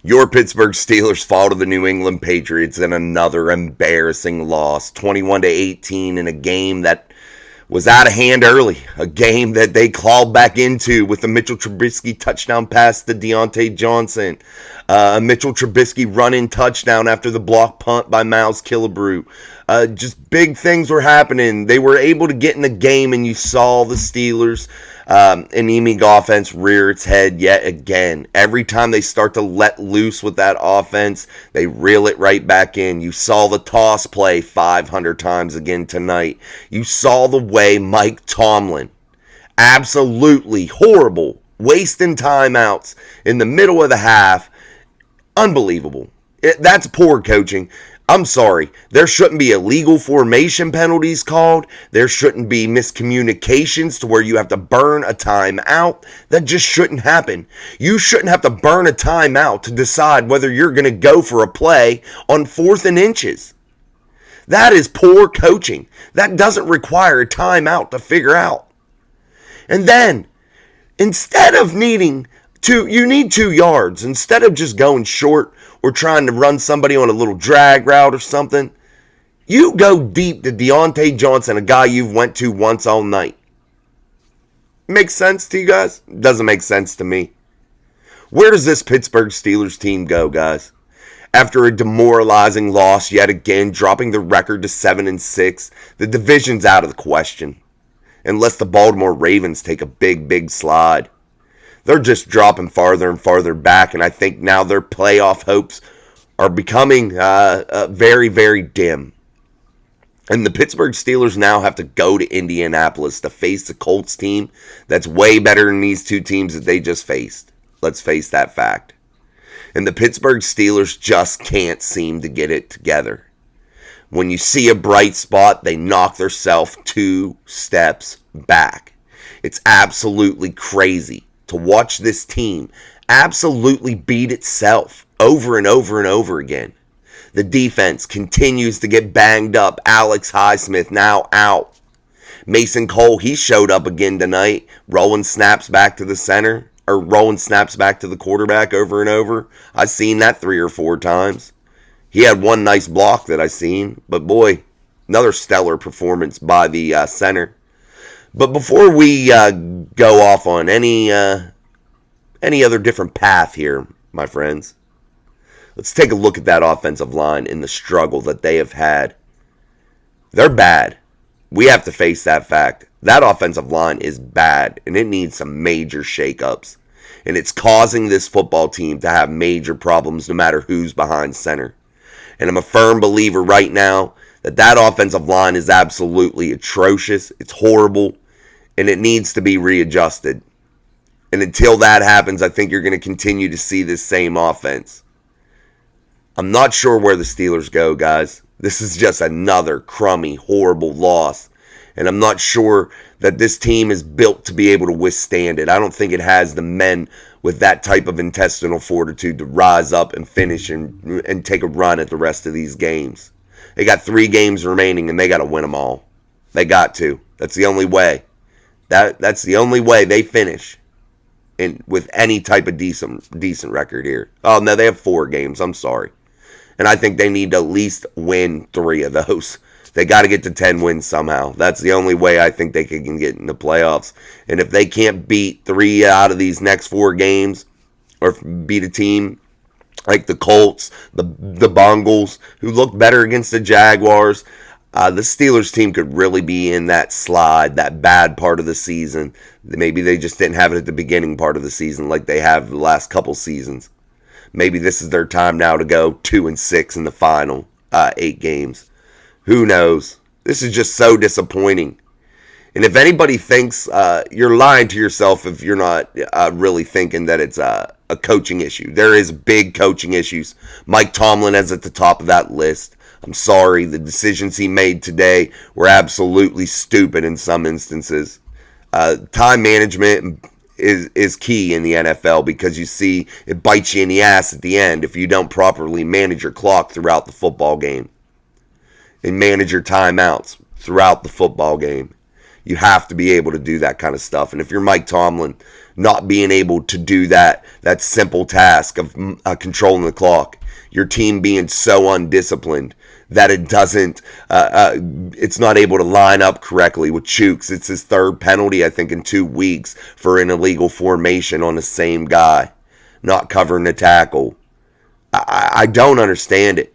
Your Pittsburgh Steelers fall to the New England Patriots in another embarrassing loss, 21-18 in a game that was out of hand early. A game that they clawed back into with a Mitchell Trubisky touchdown pass to Deontay Johnson. A Mitchell Trubisky run-in touchdown after the block punt by Miles Killebrew. Just big things were happening. They were able to get in the game, and you saw the Steelers' anemic offense rear its head yet again. Every time they start to let loose with that offense, they reel it right back in. You saw the toss play 500 times again tonight. You saw the way Mike Tomlin, absolutely horrible, wasting timeouts in the middle of the half. Unbelievable. That's poor coaching. I'm sorry. There shouldn't be illegal formation penalties called. There shouldn't be miscommunications to where you have to burn a timeout. That just shouldn't happen. You shouldn't have to burn a timeout to decide whether you're going to go for a play on 4th and inches. That is poor coaching. That doesn't require a timeout to figure out. And then, instead of needing you need 2 yards. Instead of just going short or trying to run somebody on a little drag route or something, you go deep to Deontay Johnson, a guy you've went to once all night. Makes sense to you guys? Doesn't make sense to me. Where does this Pittsburgh Steelers team go, guys? After a demoralizing loss yet again, dropping the record to 7-6, the division's out of the question. Unless the Baltimore Ravens take a big slide. They're just dropping farther and farther back, and I think now their playoff hopes are becoming very dim. And the Pittsburgh Steelers now have to go to Indianapolis to face the Colts team that's way better than these 2 teams that they just faced. Let's face that fact. And the Pittsburgh Steelers just can't seem to get it together. When you see a bright spot, they knock themselves 2 steps back. It's absolutely crazy to watch this team absolutely beat itself over and over again. The defense continues to get banged up. Alex Highsmith now out. Mason Cole, he showed up again tonight. Rolling snaps back to the center, or rolling snaps back to the quarterback over and over. I've seen that 3 or 4 times. He had one nice block that I seen, but boy, another stellar performance by the center. But before we go off on any other different path here, my friends, let's take a look at that offensive line and the struggle that they have had. They're bad. We have to face that fact. That offensive line is bad, and it needs some major shakeups. And it's causing this football team to have major problems no matter who's behind center. And I'm a firm believer right now that offensive line is absolutely atrocious. It's horrible. And it needs to be readjusted. And until that happens, I think you're going to continue to see this same offense. I'm not sure where the Steelers go, guys. This is just another crummy, horrible loss. And I'm not sure that this team is built to be able to withstand it. I don't think it has the men with that type of intestinal fortitude to rise up and finish and take a run at the rest of these games. They got 3 games remaining, and they got to win them all. They got to. That's the only way. That's the only way they finish with any type of decent record here. Oh, no, they have 4 games. I'm sorry. And I think they need to at least win 3 of those. They got to get to 10 wins somehow. That's the only way I think they can get in the playoffs. And if they can't beat 3 out of these next 4 games, or beat a team like the Colts, the Bengals, who look better against the Jaguars, the Steelers team could really be in that slide, that bad part of the season. Maybe they just didn't have it at the beginning part of the season like they have the last couple seasons. Maybe this is their time now to go 2-6 in the final 8 games. Who knows? This is just so disappointing. And if anybody thinks you're lying to yourself if you're not really thinking that it's a coaching issue. There is big coaching issues. Mike Tomlin is at the top of that list. I'm sorry, the decisions he made today were absolutely stupid in some instances. Time management is key in the NFL because you see it bites you in the ass at the end if you don't properly manage your clock throughout the football game and manage your timeouts throughout the football game. You have to be able to do that kind of stuff. And if you're Mike Tomlin, not being able to do that simple task of controlling the clock, your team being so undisciplined that it doesn't, it's not able to line up correctly with Chooks. It's his third penalty, I think, in 2 weeks for an illegal formation on the same guy, not covering the tackle. I don't understand it.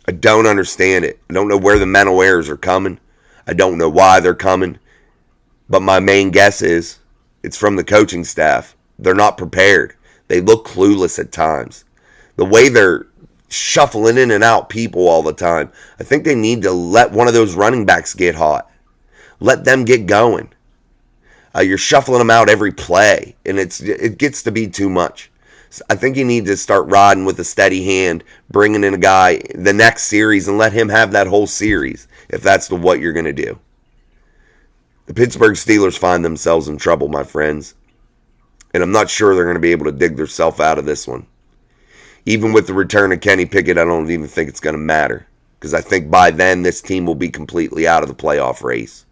I don't understand it. I don't know where the mental errors are coming. I don't know why they're coming. But my main guess is it's from the coaching staff. They're not prepared. They look clueless at times. The way they're shuffling in and out people all the time, I think they need to let one of those running backs get hot. Let them get going. You're shuffling them out every play, and it gets to be too much. So I think you need to start riding with a steady hand, bringing in a guy the next series and let him have that whole series if that's what you're going to do. The Pittsburgh Steelers find themselves in trouble, my friends, and I'm not sure they're going to be able to dig themselves out of this one. Even with the return of Kenny Pickett, I don't even think it's going to matter, because I think by then this team will be completely out of the playoff race.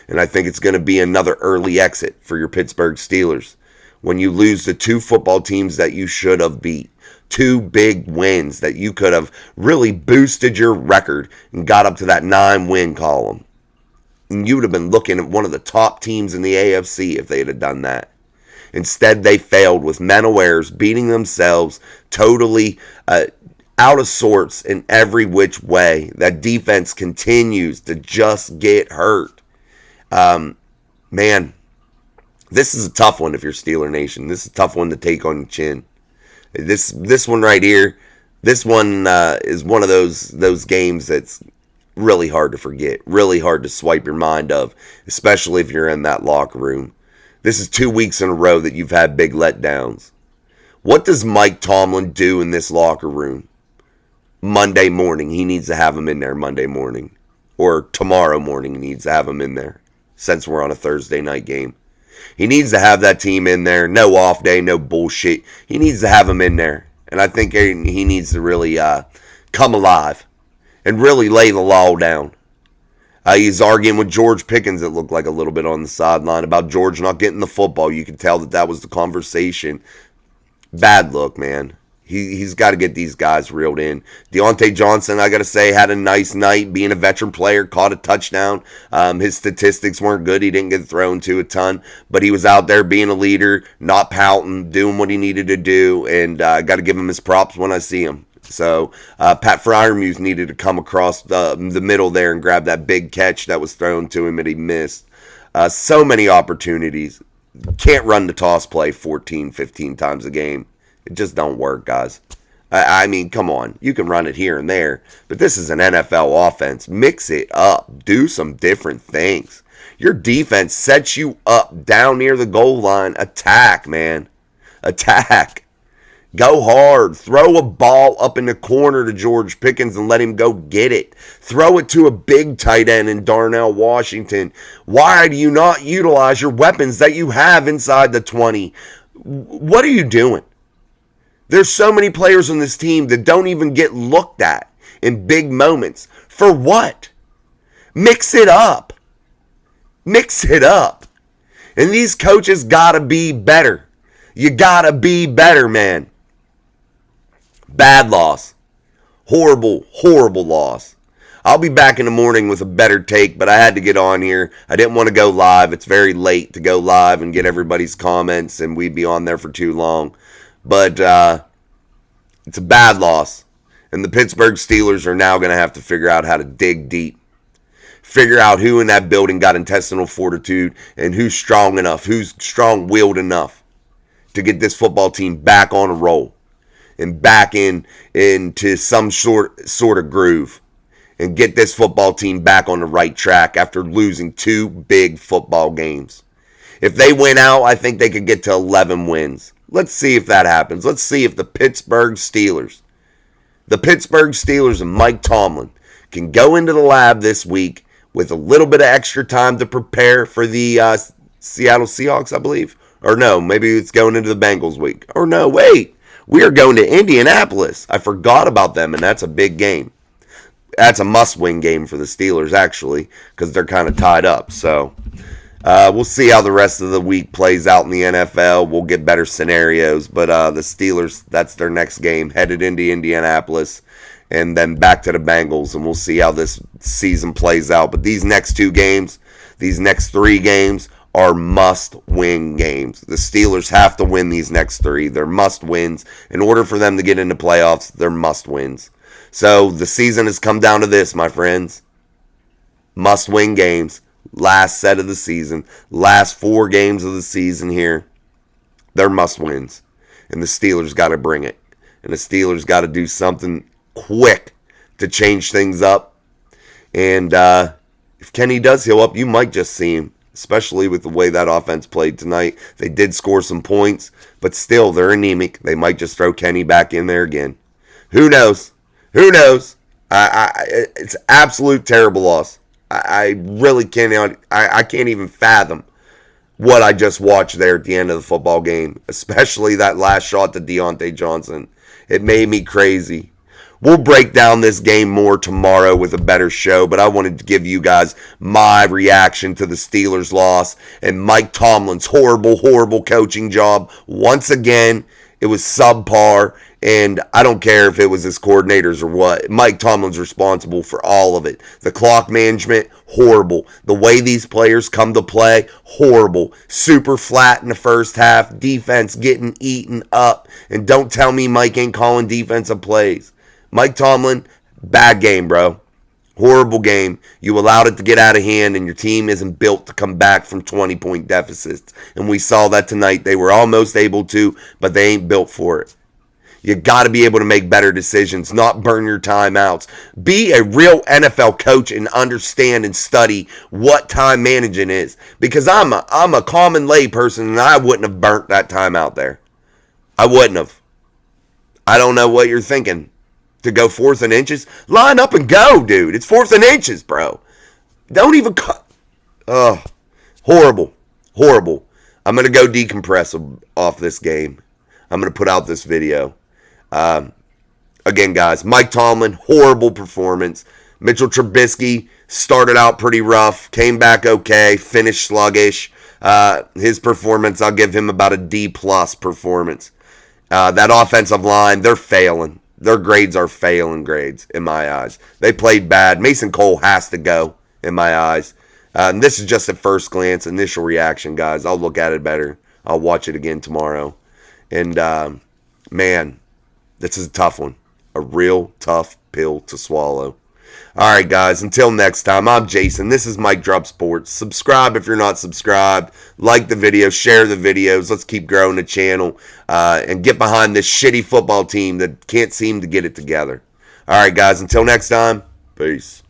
And I think it's going to be another early exit for your Pittsburgh Steelers when you lose the 2 football teams that you should have beat. 2 big wins that you could have really boosted your record and got up to that 9-win column. And you would have been looking at one of the top teams in the AFC if they had done that. Instead, they failed with mental errors, beating themselves, totally out of sorts in every which way. That defense continues to just get hurt. Man, this is a tough one if you're Steeler Nation. This is a tough one to take on the chin. This one right here, this one is one of those games that's really hard to forget, really hard to swipe your mind of, especially if you're in that locker room. This is 2 weeks in a row that you've had big letdowns. What does Mike Tomlin do in this locker room? Monday morning, he needs to have him in there Monday morning. Or tomorrow morning, he needs to have him in there, since we're on a Thursday night game. He needs to have that team in there. No off day, no bullshit. He needs to have them in there. And I think he needs to really come alive and really lay the law down. He's arguing with George Pickens, it looked like a little bit on the sideline, about George not getting the football. You could tell that was the conversation. Bad look, man. He's got to get these guys reeled in. Deontay Johnson, I got to say, had a nice night being a veteran player, caught a touchdown. His statistics weren't good. He didn't get thrown to a ton, but he was out there being a leader, not pouting, doing what he needed to do, and I got to give him his props when I see him. So Pat Freiermuth needed to come across the middle there and grab that big catch that was thrown to him and he missed. So many opportunities. Can't run the toss play 14, 15 times a game. It just don't work, guys. I mean, come on. You can run it here and there, but this is an NFL offense. Mix it up. Do some different things. Your defense sets you up down near the goal line. Attack, man. Attack. Go hard. Throw a ball up in the corner to George Pickens and let him go get it. Throw it to a big tight end in Darnell Washington. Why do you not utilize your weapons that you have inside the 20? What are you doing? There's so many players on this team that don't even get looked at in big moments. For what? Mix it up. Mix it up. And these coaches gotta be better. You gotta be better, man. Bad loss. Horrible, horrible loss. I'll be back in the morning with a better take, but I had to get on here. I didn't want to go live. It's very late to go live and get everybody's comments, and we'd be on there for too long. But it's a bad loss. And the Pittsburgh Steelers are now going to have to figure out how to dig deep. Figure out who in that building got intestinal fortitude and who's strong enough, who's strong-willed enough to get this football team back on a roll and back into some sort of groove and get this football team back on the right track after losing 2 big football games. If they win out, I think they could get to 11 wins. Let's see if that happens. Let's see if the Pittsburgh Steelers and Mike Tomlin can go into the lab this week with a little bit of extra time to prepare for the Seattle Seahawks, I believe. Or no, maybe it's going into the Bengals week. Or no, wait. We are going to Indianapolis. I forgot about them, and that's a big game. That's a must-win game for the Steelers, actually, because they're kind of tied up. So We'll see how the rest of the week plays out in the NFL. We'll get better scenarios. But the Steelers, that's their next game, headed into Indianapolis and then back to the Bengals. And we'll see how this season plays out. But these next 2 games, these next 3 games are must-win games. The Steelers have to win these next 3. They're must-wins. In order for them to get into playoffs, they're must-wins. So the season has come down to this, my friends. Must-win games. Last set of the season. Last 4 games of the season here. They're must-wins. And the Steelers got to bring it. And the Steelers got to do something quick to change things up. And if Kenny does heal up, you might just see him. Especially with the way that offense played tonight. They did score some points, but still, they're anemic. They might just throw Kenny back in there again. Who knows? Who knows? It's absolute terrible loss. I really can't. I can't even fathom what I just watched there at the end of the football game. Especially that last shot to Deontay Johnson. It made me crazy. We'll break down this game more tomorrow with a better show, but I wanted to give you guys my reaction to the Steelers' loss and Mike Tomlin's horrible coaching job. Once again, it was subpar, and I don't care if it was his coordinators or what. Mike Tomlin's responsible for all of it. The clock management, horrible. The way these players come to play, horrible. Super flat in the first half. Defense getting eaten up. And don't tell me Mike ain't calling defensive plays. Mike Tomlin, bad game, bro. Horrible game. You allowed it to get out of hand, and your team isn't built to come back from 20-point deficits. And we saw that tonight. They were almost able to, but they ain't built for it. You got to be able to make better decisions, not burn your timeouts. Be a real NFL coach and understand and study what time managing is. Because I'm a common lay person, and I wouldn't have burnt that timeout there. I wouldn't have. I don't know what you're thinking. To go 4th and inches? Line up and go, dude. It's 4th and inches, bro. Don't even cut. Ugh. Horrible. Horrible. I'm going to go decompress off this game. I'm going to put out this video. Again, guys, Mike Tomlin, horrible performance. Mitchell Trubisky started out pretty rough, came back okay, finished sluggish. His performance, I'll give him about a D+ performance. That offensive line, they're failing. Their grades are failing grades in my eyes. They played bad. Mason Cole has to go in my eyes. And this is just at first glance, initial reaction, guys. I'll look at it better. I'll watch it again tomorrow. And, man, this is a tough one. A real tough pill to swallow. All right, guys, until next time, I'm Jason. This is Mike Drop Sports. Subscribe if you're not subscribed. Like the video, share the videos. Let's keep growing the channel and get behind this shitty football team that can't seem to get it together. All right, guys, until next time, peace.